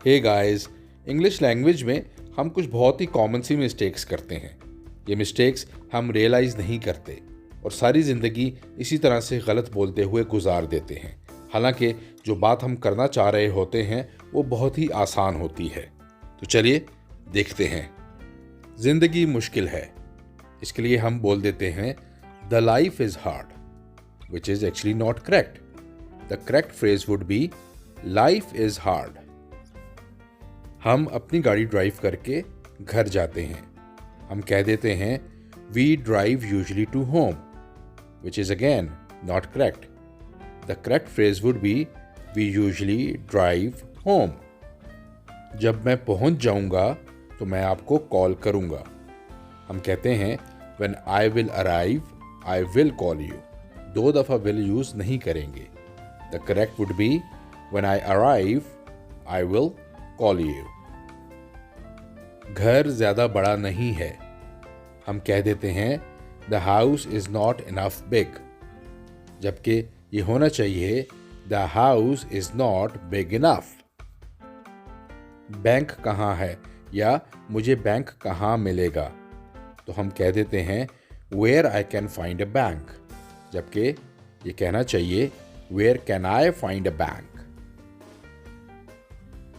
Hey guys, English language में हम कुछ बहुत ही कॉमन सी मिस्टेक्स करते हैं। ये मिस्टेक्स हम रियलाइज़ नहीं करते और सारी ज़िंदगी इसी तरह से गलत बोलते हुए गुजार देते हैं। हालांकि जो बात हम करना चाह रहे होते हैं वो बहुत ही आसान होती है। तो चलिए देखते हैं। ज़िंदगी मुश्किल है, इसके लिए हम बोल देते हैं the life is hard, which is actually not correct. The correct phrase would be life is hard. हम अपनी गाड़ी ड्राइव करके घर जाते हैं। हम कह देते हैं we drive usually to home, which is again not correct. The correct phrase would be we usually drive home. जब मैं पहुंच जाऊंगा तो मैं आपको कॉल करूंगा। हम कहते हैं when I will arrive, I will call you. 2 दफ़ा will यूज़ नहीं करेंगे। The correct would be when I arrive, I will call you. घर ज़्यादा बड़ा नहीं है। हम कह देते हैं The house is not enough big, जबकि ये होना चाहिए The house is not big enough. Bank कहाँ है या मुझे बैंक कहाँ मिलेगा, तो हम कह देते हैं Where I can find a bank, जबकि ये कहना चाहिए Where can I find a bank?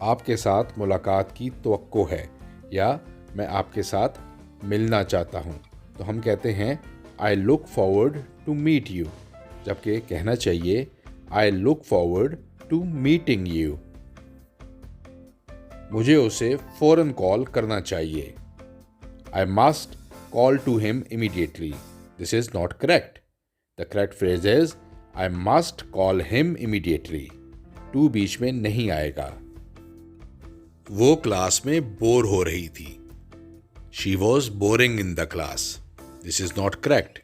आपके साथ मुलाकात की तवक्को है या मैं आपके साथ मिलना चाहता हूँ, तो हम कहते हैं I look forward to meet you, जबकि कहना चाहिए I look forward to meeting you. मुझे उसे फ़ौरन कॉल करना चाहिए। I must call to him immediately. This is not correct. The correct phrase is I must call him immediately. To बीच में नहीं आएगा। वो क्लास में बोर हो रही थी। She was boring in the class. This is not correct.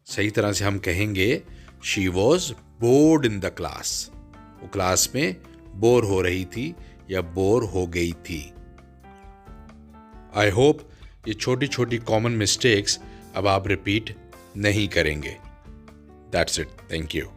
सही तरह से हम कहेंगे She was bored in the class. वो क्लास में बोर हो रही थी या बोर हो गई थी। आई होप ये छोटी छोटी कॉमन मिस्टेक्स अब आप रिपीट नहीं करेंगे। That's it. Thank you.